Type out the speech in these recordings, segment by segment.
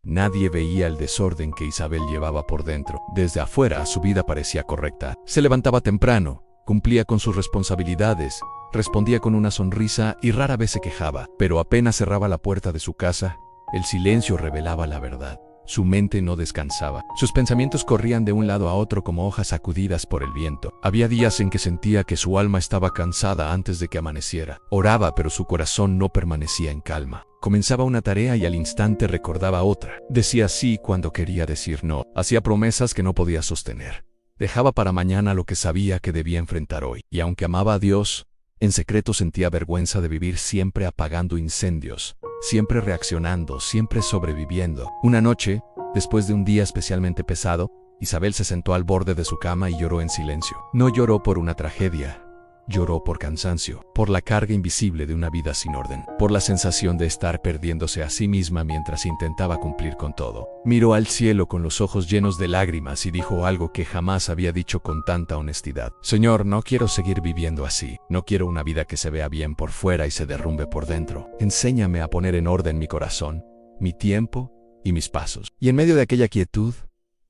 Nadie veía el desorden que Isabel llevaba por dentro. Desde afuera, su vida parecía correcta. Se levantaba temprano, cumplía con sus responsabilidades, respondía con una sonrisa y rara vez se quejaba. Pero apenas cerraba la puerta de su casa, el silencio revelaba la verdad. Su mente no descansaba. Sus pensamientos corrían de un lado a otro como hojas sacudidas por el viento. Había días en que sentía que su alma estaba cansada antes de que amaneciera. Oraba, pero su corazón no permanecía en calma. Comenzaba una tarea y al instante recordaba otra. Decía sí cuando quería decir no. Hacía promesas que no podía sostener. Dejaba para mañana lo que sabía que debía enfrentar hoy. Y aunque amaba a Dios, en secreto sentía vergüenza de vivir siempre apagando incendios, siempre reaccionando, siempre sobreviviendo. Una noche, después de un día especialmente pesado, Isabel se sentó al borde de su cama y lloró en silencio. No lloró por una tragedia, lloró por cansancio, por la carga invisible de una vida sin orden, por la sensación de estar perdiéndose a sí misma mientras intentaba cumplir con todo. Miró al cielo con los ojos llenos de lágrimas y dijo algo que jamás había dicho con tanta honestidad. Señor, no quiero seguir viviendo así. No quiero una vida que se vea bien por fuera y se derrumbe por dentro. Enséñame a poner en orden mi corazón, mi tiempo y mis pasos. Y en medio de aquella quietud,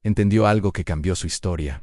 entendió algo que cambió su historia.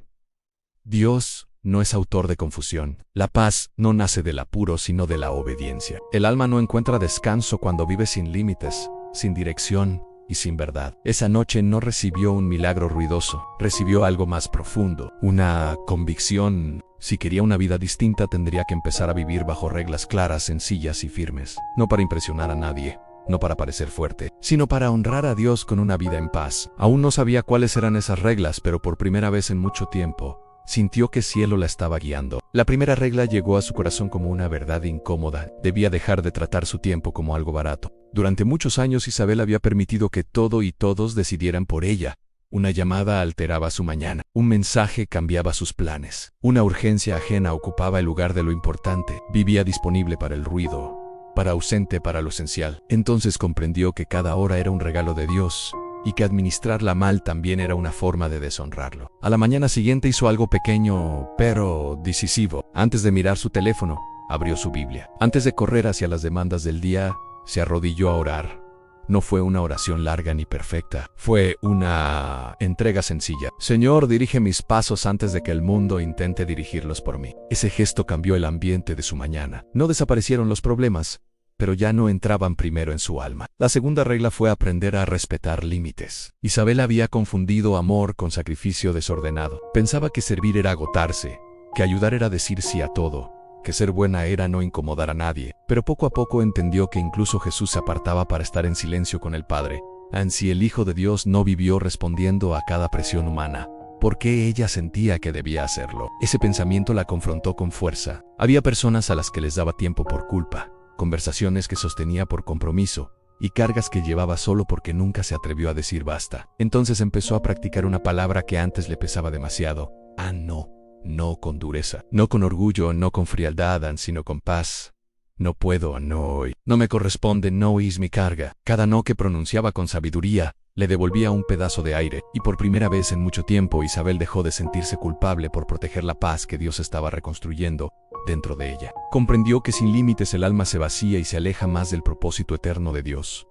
Dios no es autor de confusión. La paz no nace del apuro, sino de la obediencia. El alma no encuentra descanso cuando vive sin límites, sin dirección y sin verdad. Esa noche no recibió un milagro ruidoso, recibió algo más profundo, una convicción. Si quería una vida distinta, tendría que empezar a vivir bajo reglas claras, sencillas y firmes. No para impresionar a nadie, no para parecer fuerte, sino para honrar a Dios con una vida en paz. Aún no sabía cuáles eran esas reglas, pero por primera vez en mucho tiempo, sintió que cielo la estaba guiando. La primera regla llegó a su corazón como una verdad incómoda. Debía dejar de tratar su tiempo como algo barato. Durante muchos años Isabel había permitido que todo y todos decidieran por ella. Una llamada alteraba su mañana. Un mensaje cambiaba sus planes. Una urgencia ajena ocupaba el lugar de lo importante. Vivía disponible para el ruido, para ausente para lo esencial. Entonces comprendió que cada hora era un regalo de Dios, y que administrarla mal también era una forma de deshonrarlo. A la mañana siguiente hizo algo pequeño, pero decisivo. Antes de mirar su teléfono, abrió su Biblia. Antes de correr hacia las demandas del día, se arrodilló a orar. No fue una oración larga ni perfecta, fue una entrega sencilla. Señor, dirige mis pasos antes de que el mundo intente dirigirlos por mí. Ese gesto cambió el ambiente de su mañana. No desaparecieron los problemas, pero ya no entraban primero en su alma. La segunda regla fue aprender a respetar límites. Isabel había confundido amor con sacrificio desordenado. Pensaba que servir era agotarse, que ayudar era decir sí a todo, que ser buena era no incomodar a nadie. Pero poco a poco entendió que incluso Jesús se apartaba para estar en silencio con el Padre. Así el Hijo de Dios no vivió respondiendo a cada presión humana. ¿Por qué ella sentía que debía hacerlo? Ese pensamiento la confrontó con fuerza. Había personas a las que les daba tiempo por culpa, conversaciones que sostenía por compromiso y cargas que llevaba solo porque nunca se atrevió a decir basta. Entonces empezó a practicar una palabra que antes le pesaba demasiado. No. No con dureza, no con orgullo, no con frialdad, sino con paz. No puedo, no hoy. No me corresponde, no es mi carga. Cada no que pronunciaba con sabiduría le devolvía un pedazo de aire, y por primera vez en mucho tiempo Isabel dejó de sentirse culpable por proteger la paz que Dios estaba reconstruyendo dentro de ella. Comprendió que sin límites el alma se vacía y se aleja más del propósito eterno de Dios.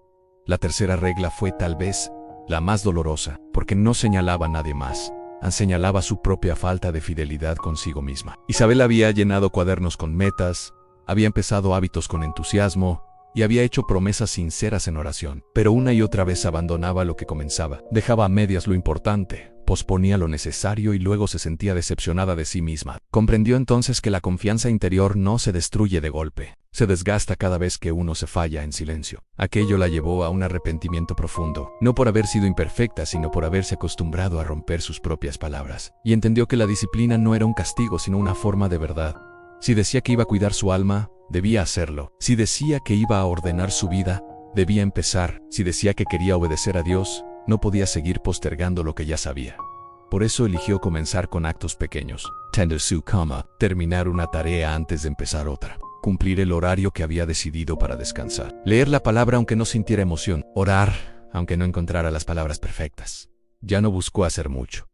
La tercera regla fue tal vez la más dolorosa, porque no señalaba a nadie más. Señalaba su propia falta de fidelidad consigo misma. Isabel había llenado cuadernos con metas, había empezado hábitos con entusiasmo y había hecho promesas sinceras en oración, pero una y otra vez abandonaba lo que comenzaba. Dejaba a medias lo importante, posponía lo necesario y luego se sentía decepcionada de sí misma. Comprendió entonces que la confianza interior no se destruye de golpe, se desgasta cada vez que uno se falla en silencio. Aquello la llevó a un arrepentimiento profundo, no por haber sido imperfecta, sino por haberse acostumbrado a romper sus propias palabras. Y entendió que la disciplina no era un castigo, sino una forma de verdad. Si decía que iba a cuidar su alma, debía hacerlo. Si decía que iba a ordenar su vida, debía empezar. Si decía que quería obedecer a Dios, no podía seguir postergando lo que ya sabía. Por eso eligió comenzar con actos pequeños. Tender su cama, terminar una tarea antes de empezar otra. Cumplir el horario que había decidido para descansar. Leer la palabra aunque no sintiera emoción. Orar aunque no encontrara las palabras perfectas. Ya no buscó hacer mucho.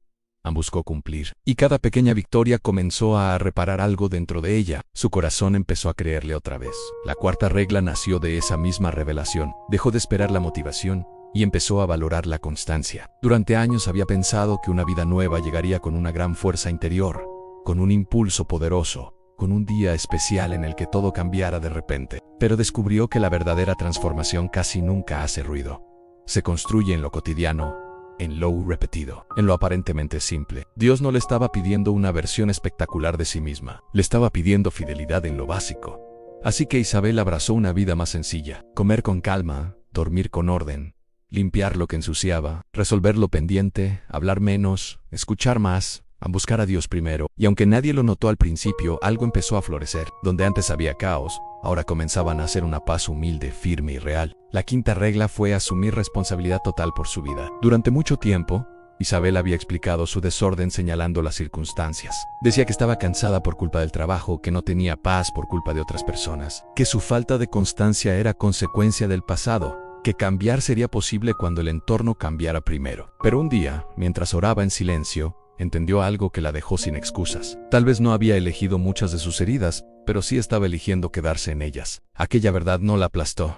Buscó cumplir. Y cada pequeña victoria comenzó a reparar algo dentro de ella. Su corazón empezó a creerle otra vez. La cuarta regla nació de esa misma revelación. Dejó de esperar la motivación y empezó a valorar la constancia. Durante años había pensado que una vida nueva llegaría con una gran fuerza interior, con un impulso poderoso, con un día especial en el que todo cambiara de repente. Pero descubrió que la verdadera transformación casi nunca hace ruido. Se construye en lo cotidiano, en lo repetido, en lo aparentemente simple. Dios no le estaba pidiendo una versión espectacular de sí misma, le estaba pidiendo fidelidad en lo básico. Así que Isabel abrazó una vida más sencilla: comer con calma, dormir con orden, limpiar lo que ensuciaba, resolver lo pendiente, hablar menos, escuchar más, a buscar a Dios primero. Y aunque nadie lo notó al principio, algo empezó a florecer. Donde antes había caos, ahora comenzaban a hacer una paz humilde, firme y real. La quinta regla fue asumir responsabilidad total por su vida. Durante mucho tiempo, Isabel había explicado su desorden señalando las circunstancias. Decía que estaba cansada por culpa del trabajo, que no tenía paz por culpa de otras personas, que su falta de constancia era consecuencia del pasado, que cambiar sería posible cuando el entorno cambiara primero. Pero un día, mientras oraba en silencio, entendió algo que la dejó sin excusas. Tal vez no había elegido muchas de sus heridas, pero sí estaba eligiendo quedarse en ellas. Aquella verdad no la aplastó,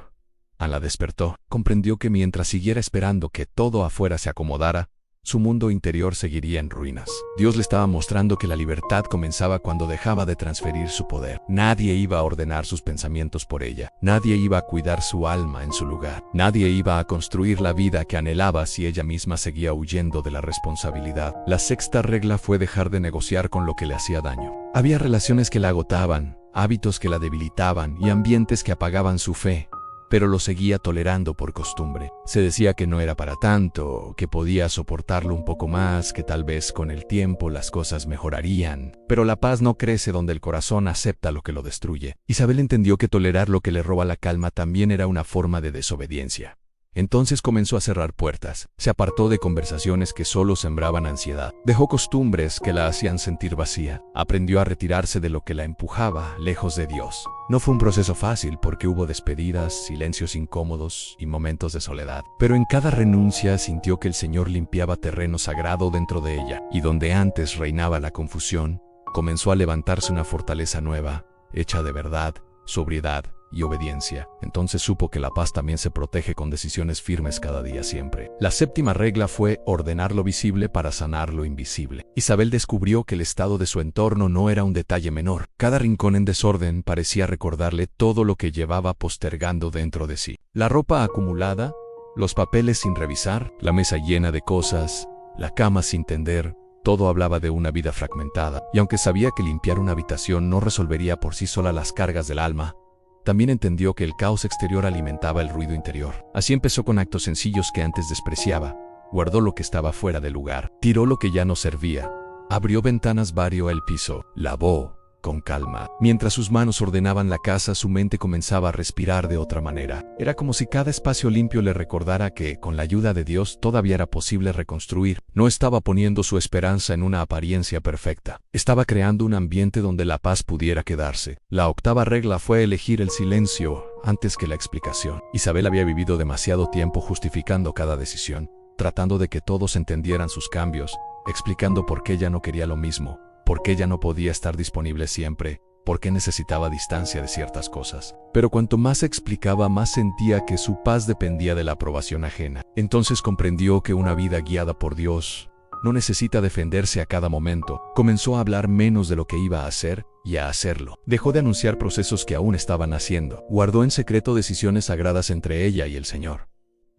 la despertó. Comprendió que mientras siguiera esperando que todo afuera se acomodara, su mundo interior seguiría en ruinas. Dios le estaba mostrando que la libertad comenzaba cuando dejaba de transferir su poder. Nadie iba a ordenar sus pensamientos por ella. Nadie iba a cuidar su alma en su lugar. Nadie iba a construir la vida que anhelaba si ella misma seguía huyendo de la responsabilidad. La sexta regla fue dejar de negociar con lo que le hacía daño. Había relaciones que la agotaban, hábitos que la debilitaban y ambientes que apagaban su fe, pero lo seguía tolerando por costumbre. Se decía que no era para tanto, que podía soportarlo un poco más, que tal vez con el tiempo las cosas mejorarían. Pero la paz no crece donde el corazón acepta lo que lo destruye. Isabel entendió que tolerar lo que le roba la calma también era una forma de desobediencia. Entonces comenzó a cerrar puertas, se apartó de conversaciones que solo sembraban ansiedad, dejó costumbres que la hacían sentir vacía, aprendió a retirarse de lo que la empujaba lejos de Dios. No fue un proceso fácil porque hubo despedidas, silencios incómodos y momentos de soledad, pero en cada renuncia sintió que el Señor limpiaba terreno sagrado dentro de ella, y donde antes reinaba la confusión, comenzó a levantarse una fortaleza nueva, hecha de verdad, sobriedad y obediencia. Entonces supo que la paz también se protege con decisiones firmes cada día siempre. La séptima regla fue ordenar lo visible para sanar lo invisible. Isabel descubrió que el estado de su entorno no era un detalle menor. Cada rincón en desorden parecía recordarle todo lo que llevaba postergando dentro de sí. La ropa acumulada, los papeles sin revisar, la mesa llena de cosas, la cama sin tender, todo hablaba de una vida fragmentada. Y aunque sabía que limpiar una habitación no resolvería por sí sola las cargas del alma, también entendió que el caos exterior alimentaba el ruido interior. Así empezó con actos sencillos que antes despreciaba. Guardó lo que estaba fuera de lugar, tiró lo que ya no servía, abrió ventanas, barrió el piso, lavó con calma. Mientras sus manos ordenaban la casa, su mente comenzaba a respirar de otra manera. Era como si cada espacio limpio le recordara que, con la ayuda de Dios, todavía era posible reconstruir. No estaba poniendo su esperanza en una apariencia perfecta. Estaba creando un ambiente donde la paz pudiera quedarse. La octava regla fue elegir el silencio antes que la explicación. Isabel había vivido demasiado tiempo justificando cada decisión, tratando de que todos entendieran sus cambios, explicando por qué ella no quería lo mismo, por qué ella no podía estar disponible siempre, por qué necesitaba distancia de ciertas cosas. Pero cuanto más explicaba, más sentía que su paz dependía de la aprobación ajena. Entonces comprendió que una vida guiada por Dios no necesita defenderse a cada momento. Comenzó a hablar menos de lo que iba a hacer y a hacerlo. Dejó de anunciar procesos que aún estaban haciendo. Guardó en secreto decisiones sagradas entre ella y el Señor.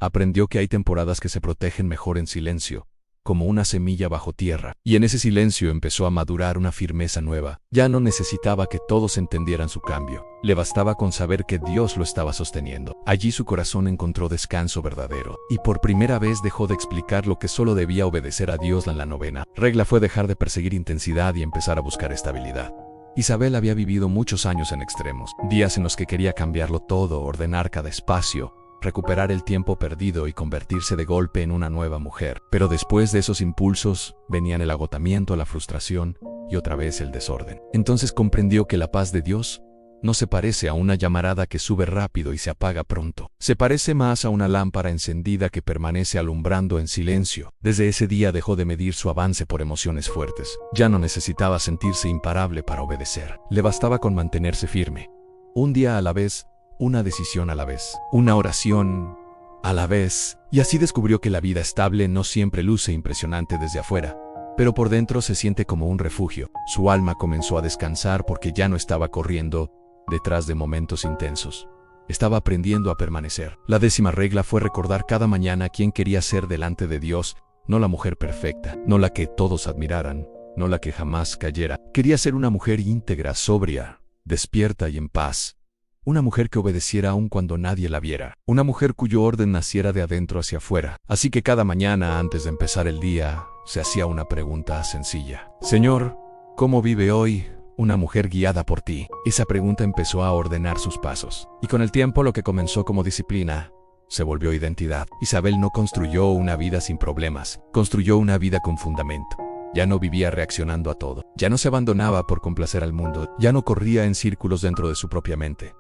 Aprendió que hay temporadas que se protegen mejor en silencio, como una semilla bajo tierra, y en ese silencio empezó a madurar una firmeza nueva. Ya no necesitaba que todos entendieran su cambio, le bastaba con saber que Dios lo estaba sosteniendo. Allí su corazón encontró descanso verdadero, y por primera vez dejó de explicar lo que solo debía obedecer a Dios. En la novena regla fue dejar de perseguir intensidad y empezar a buscar estabilidad. Isabel había vivido muchos años en extremos, días en los que quería cambiarlo todo, ordenar cada espacio, recuperar el tiempo perdido y convertirse de golpe en una nueva mujer. Pero después de esos impulsos, venían el agotamiento, la frustración y otra vez el desorden. Entonces comprendió que la paz de Dios no se parece a una llamarada que sube rápido y se apaga pronto. Se parece más a una lámpara encendida que permanece alumbrando en silencio. Desde ese día dejó de medir su avance por emociones fuertes. Ya no necesitaba sentirse imparable para obedecer. Le bastaba con mantenerse firme. Un día a la vez, una decisión a la vez, una oración a la vez, y así descubrió que la vida estable no siempre luce impresionante desde afuera, pero por dentro se siente como un refugio. Su alma comenzó a descansar porque ya no estaba corriendo detrás de momentos intensos. Estaba aprendiendo a permanecer. La 10ª regla fue recordar cada mañana quién quería ser delante de Dios, no la mujer perfecta, no la que todos admiraran, no la que jamás cayera. Quería ser una mujer íntegra, sobria, despierta y en paz. Una mujer que obedeciera aun cuando nadie la viera. Una mujer cuyo orden naciera de adentro hacia afuera. Así que cada mañana, antes de empezar el día, se hacía una pregunta sencilla. Señor, ¿cómo vive hoy una mujer guiada por ti? Esa pregunta empezó a ordenar sus pasos. Y con el tiempo, lo que comenzó como disciplina se volvió identidad. Isabel no construyó una vida sin problemas, construyó una vida con fundamento. Ya no vivía reaccionando a todo. Ya no se abandonaba por complacer al mundo. Ya no corría en círculos dentro de su propia mente.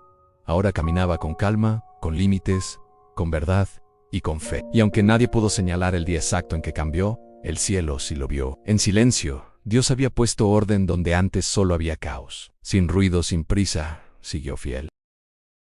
Ahora caminaba con calma, con límites, con verdad y con fe. Y aunque nadie pudo señalar el día exacto en que cambió, el cielo sí lo vio. En silencio, Dios había puesto orden donde antes solo había caos. Sin ruido, sin prisa, siguió fiel.